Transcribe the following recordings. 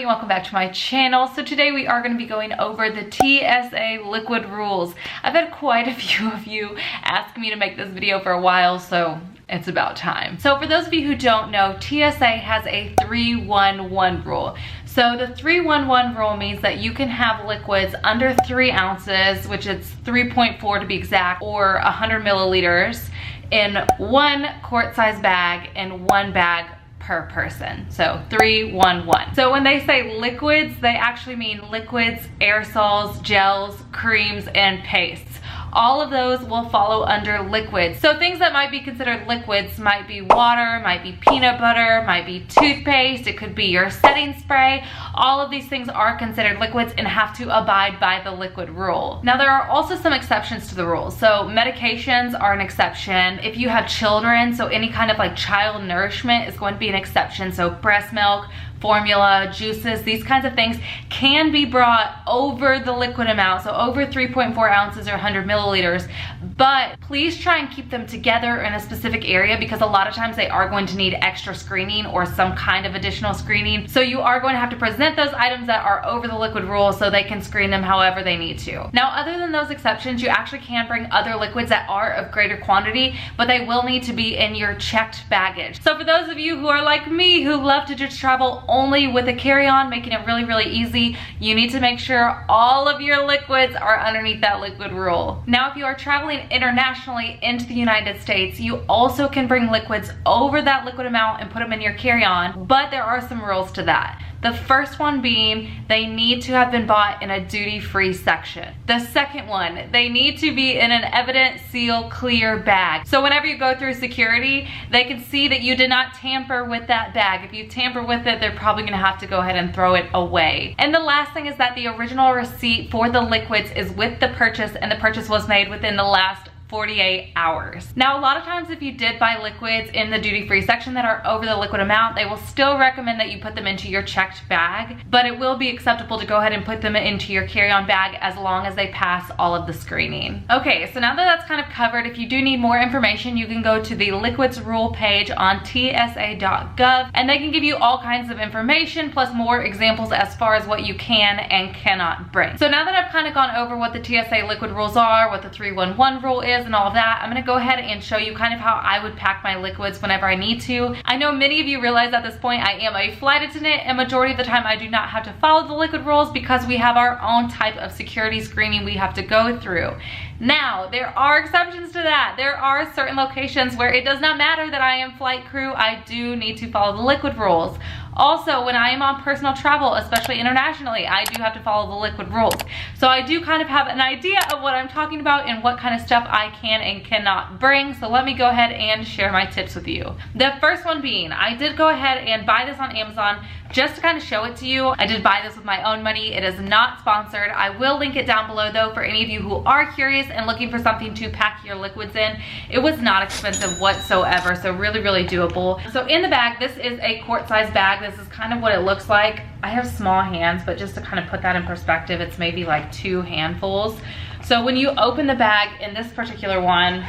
everybody, welcome back to my channel. So today we are going to be going over the TSA Liquid Rules. I've had quite a few of you ask me to make this video for a while, so it's about time. So for those of you who don't know, TSA has a 3-1-1 rule. So the 3-1-1 rule means that you can have liquids under 3 ounces, which is 3.4 to be exact, or 100 milliliters in one quart-sized bag and one bag per person. So 3-1-1. So when they say liquids, they actually mean liquids, aerosols, gels, creams, and pastes. All of those will follow under liquids. So things that might be considered liquids might be water, might be peanut butter, might be toothpaste, it could be your setting spray. All of these things are considered liquids and have to abide by the liquid rule. Now there are also some exceptions to the rules. So medications are an exception. If you have children, so any kind of like child nourishment is going to be an exception. So breast milk, formula, juices, these kinds of things can be brought over the liquid amount, so over 3.4 ounces or 100 milliliters, but please try and keep them together in a specific area because a lot of times they are going to need extra screening or some kind of additional screening. So you are going to have to present those items that are over the liquid rule so they can screen them however they need to. Now, other than those exceptions, you actually can bring other liquids that are of greater quantity, but they will need to be in your checked baggage. So for those of you who are like me, who love to just travel only with a carry-on, making it really easy, you need to make sure all of your liquids are underneath that liquid rule. Now, if you are traveling internationally into the United States, you also can bring liquids over that liquid amount and put them in your carry-on, but there are some rules to that. The first one being they need to have been bought in a duty-free section. The second one, they need to be in an evident seal clear bag. So whenever you go through security, they can see that you did not tamper with that bag. If you tamper with it, they're probably gonna have to go ahead and throw it away. And the last thing is that the original receipt for the liquids is with the purchase, and the purchase was made within the last 48 hours. Now, a lot of times if you did buy liquids in the duty-free section that are over the liquid amount, they will still recommend that you put them into your checked bag, but it will be acceptable to go ahead and put them into your carry-on bag as long as they pass all of the screening. Okay, so now that that's kind of covered, if you do need more information, you can go to the liquids rule page on tsa.gov, and they can give you all kinds of information plus more examples as far as what you can and cannot bring. So now that I've kind of gone over what the TSA liquid rules are, what the 3-1-1 rule is, and all of that, I'm gonna go ahead and show you kind of how I would pack my liquids whenever I need to. I know many of you realize at this point I am a flight attendant, and majority of the time I do not have to follow the liquid rules because we have our own type of security screening we have to go through. Now, there are exceptions to that. There are certain locations where it does not matter that I am flight crew, I do need to follow the liquid rules. Also, when I am on personal travel, especially internationally, I do have to follow the liquid rules. So I do kind of have an idea of what I'm talking about and what kind of stuff I can and cannot bring. So let me go ahead and share my tips with you. The first one being, I did go ahead and buy this on Amazon just to kind of show it to you. I did buy this with my own money. It is not sponsored. I will link it down below though for any of you who are curious and looking for something to pack your liquids in. It was not expensive whatsoever, so really doable. So in the bag, this is a quart-sized bag. This is kind of what it looks like. I have small hands, but just to kind of put that in perspective, it's maybe like 2 handfuls. So when you open the bag in this particular one,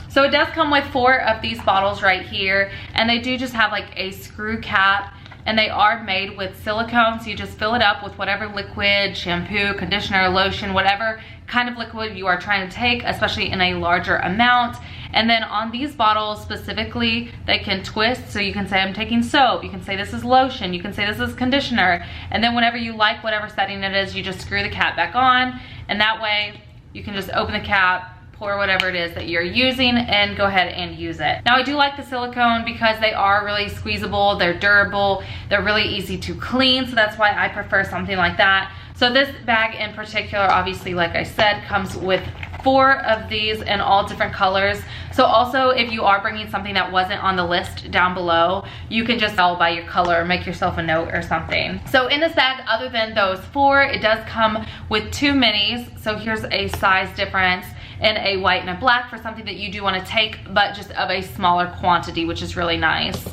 so it does come with 4 of these bottles right here, and they do just have like a screw cap, and they are made with silicone, so you just fill it up with whatever liquid, shampoo, conditioner, lotion, whatever kind of liquid you are trying to take, especially in a larger amount. And then on these bottles specifically, they can twist, so you can say I'm taking soap, you can say this is lotion, you can say this is conditioner, and then whenever you like whatever setting it is, you just screw the cap back on, and that way you can just open the cap, pour whatever it is that you're using, and go ahead and use it. Now, I do like the silicone because they are really squeezable, they're durable, they're really easy to clean, so that's why I prefer something like that. So this bag in particular, obviously, like I said, comes with 4 of these in all different colors. So also, if you are bringing something that wasn't on the list down below, you can just tell by your color, make yourself a note or something. So in this bag, other than those 4, it does come with 2 minis. So here's a size difference in a white and a black for something that you do want to take, but just of a smaller quantity, which is really nice.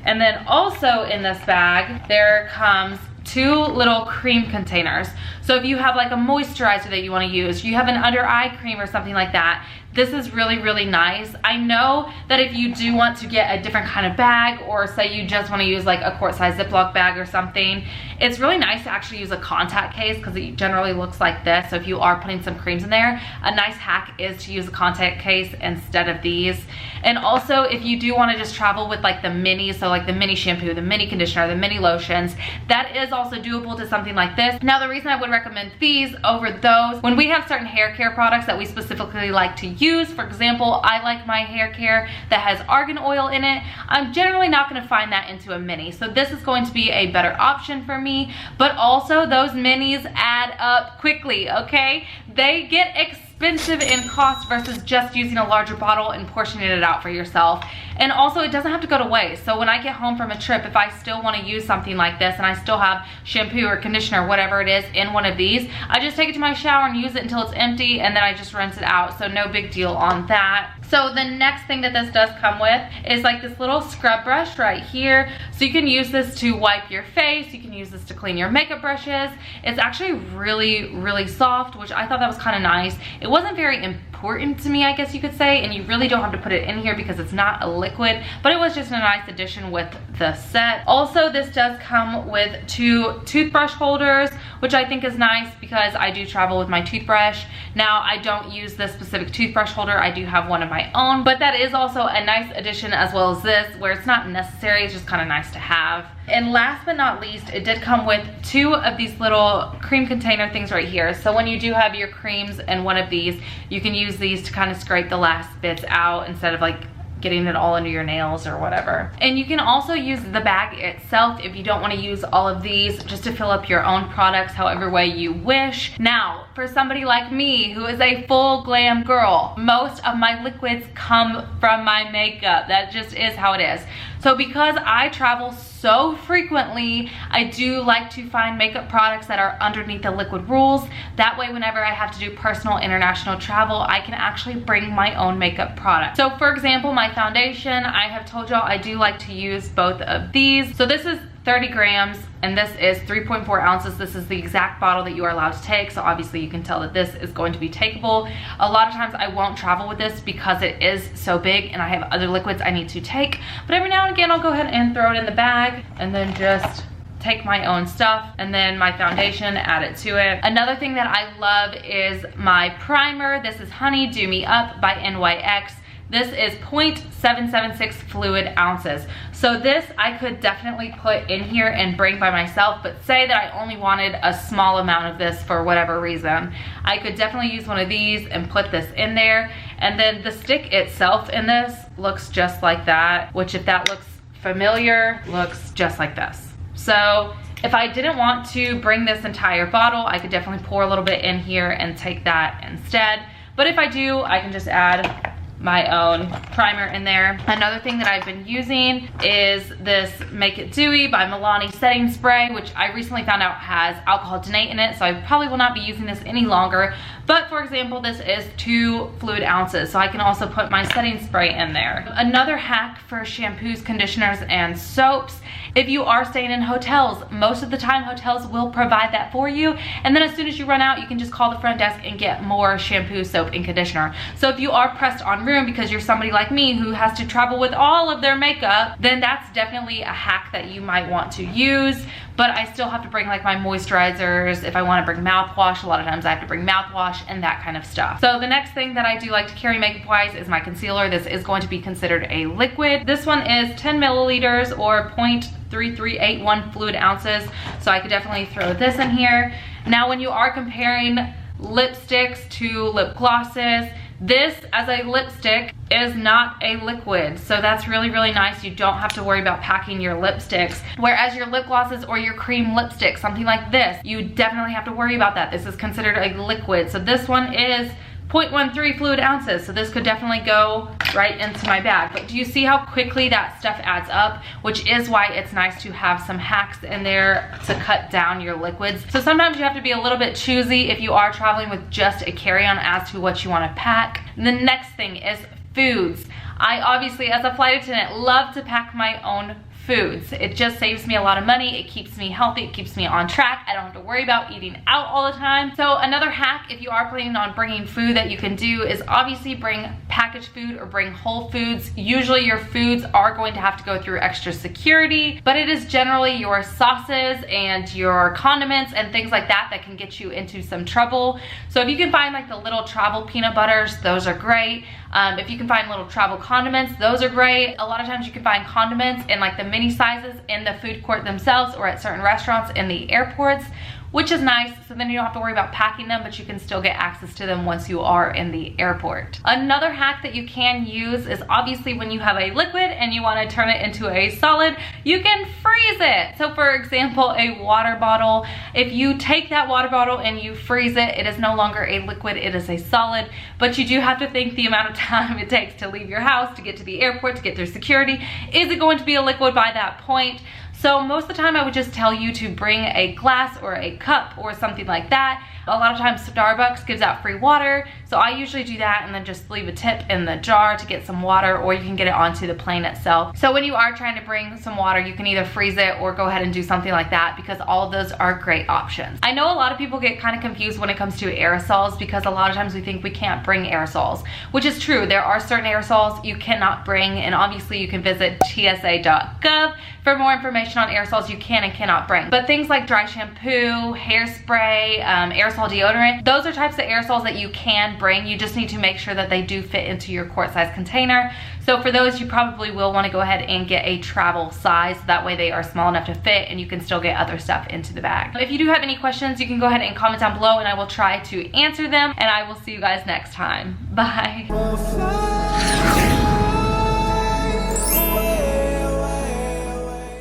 And then also in this bag, there comes 2 little cream containers. So if you have like a moisturizer that you want to use, you have an under eye cream or something like that, this is really, really nice. I know that if you do want to get a different kind of bag, or say you just want to use like a quart-size Ziploc bag or something, it's really nice to actually use a contact case because it generally looks like this. So if you are putting some creams in there, a nice hack is to use a contact case instead of these. And also, if you do want to just travel with like the mini, so like the mini shampoo, the mini conditioner, the mini lotions, that is also doable to something like this. Now, the reason I would recommend these over those, when we have certain hair care products that we specifically like to use, for example, I like my hair care that has argan oil in it, I'm generally not going to find that into a mini. So this is going to be a better option for me, but also those minis add up quickly, okay? They get expensive in cost versus just using a larger bottle and portioning it out for yourself. And also, it doesn't have to go to waste. So when I get home from a trip, if I still want to use something like this and I still have shampoo or conditioner, whatever it is, in one of these, I just take it to my shower and use it until it's empty, and then I just rinse it out. So no big deal on that. So the next thing that this does come with is like this little scrub brush right here. So you can use this to wipe your face. You can use this to clean your makeup brushes. It's actually really, really soft, which I thought that was kind of nice. It wasn't very important to me, I guess you could say, and you really don't have to put it in here because it's not a liquid, but it was just a nice addition with the set. Also, this does come with 2 toothbrush holders, which I think is nice because I do travel with my toothbrush. Now, I don't use this specific toothbrush holder. I do have one of my own, but that is also a nice addition, as well as this, where it's not necessary, it's just kind of nice to have. And last but not least, it did come with 2 of these little cream container things right here. So when you do have your creams in one of these, you can use these to kind of scrape the last bits out instead of like getting it all under your nails or whatever. And you can also use the bag itself if you don't want to use all of these, just to fill up your own products however way you wish. Now, for somebody like me who is a full glam girl, most of my liquids come from my makeup. That just is how it is. So because I travel so frequently, I do like to find makeup products that are underneath the Liquid Rules. That way, whenever I have to do personal international travel, I can actually bring my own makeup product. So for example, my foundation, I have told y'all I do like to use both of these. So this is 30 grams and this is 3.4 ounces. This is the exact bottle that you are allowed to take. So obviously you can tell that this is going to be takeable. A lot of times I won't travel with this because it is so big and I have other liquids I need to take. But every now and again, I'll go ahead and throw it in the bag and then just take my own stuff, and then my foundation, add it to it. Another thing that I love is my primer. This is Honey Do Me Up by NYX. This is 0.776 fluid ounces. So this I could definitely put in here and bring by myself, but say that I only wanted a small amount of this for whatever reason. I could definitely use one of these and put this in there. And then the stick itself in this looks just like that, which if that looks familiar, looks just like this. So if I didn't want to bring this entire bottle, I could definitely pour a little bit in here and take that instead. But if I do, I can just add my own primer in there. Another thing that I've been using is this Make It Dewy by Milani setting spray, which I recently found out has alcohol denate in it, so I probably will not be using this any longer. But for example, this is 2 fluid ounces, so I can also put my setting spray in there. Another hack for shampoos, conditioners, and soaps, if you are staying in hotels, most of the time hotels will provide that for you, and then as soon as you run out, you can just call the front desk and get more shampoo, soap, and conditioner. So if you are pressed on room because you're somebody like me who has to travel with all of their makeup, then that's definitely a hack that you might want to use. But I still have to bring like my moisturizers. If I want to bring mouthwash, a lot of times I have to bring mouthwash and that kind of stuff. So the next thing that I do like to carry makeup wise is my concealer. This is going to be considered a liquid. This one is 10 milliliters or 0.3381 fluid ounces. So I could definitely throw this in here. Now when you are comparing lipsticks to lip glosses, this as a lipstick is not a liquid, so that's really, really nice. You don't have to worry about packing your lipsticks. Whereas your lip glosses or your cream lipstick, something like this, you definitely have to worry about that. This is considered a liquid. So this one is 0.13 fluid ounces, so this could definitely go right into my bag. But do you see how quickly that stuff adds up? Which is why it's nice to have some hacks in there to cut down your liquids. So sometimes you have to be a little bit choosy if you are traveling with just a carry-on as to what you want to pack. The next thing is foods. I obviously, as a flight attendant, love to pack my own foods. It just saves me a lot of money. It keeps me healthy. It keeps me on track. I don't have to worry about eating out all the time. So another hack, if you are planning on bringing food, that you can do is obviously bring packaged food or bring whole foods. Usually your foods are going to have to go through extra security, but it is generally your sauces and your condiments and things like that that can get you into some trouble. So if you can find like the little travel peanut butters, those are great. If you can find little travel condiments, those are great. A lot of times you can find condiments in like the mini sizes in the food court themselves or at certain restaurants in the airports, which is nice. So then you don't have to worry about packing them, but you can still get access to them once you are in the airport. Another hack that you can use is obviously when you have a liquid and you want to turn it into a solid, you can freeze it. So for example, a water bottle, if you take that water bottle and you freeze it, it is no longer a liquid, it is a solid, but you do have to think the amount of time it takes to leave your house, to get to the airport, to get through security. Is it going to be a liquid by that point? So most of the time I would just tell you to bring a glass or a cup or something like that. A lot of times Starbucks gives out free water, so I usually do that and then just leave a tip in the jar to get some water, or you can get it onto the plane itself. So when you are trying to bring some water, you can either freeze it or go ahead and do something like that, because all of those are great options. I know a lot of people get kind of confused when it comes to aerosols, because a lot of times we think we can't bring aerosols, which is true. There are certain aerosols you cannot bring, and obviously you can visit tsa.gov for more information on aerosols you can and cannot bring. But things like dry shampoo, hairspray, aerosol deodorant, those are types of aerosols that you can bring. You just need to make sure that they do fit into your quart size container. So for those, you probably will want to go ahead and get a travel size. That way they are small enough to fit and you can still get other stuff into the bag. If you do have any questions, you can go ahead and comment down below and I will try to answer them, and I will see you guys next time. Bye.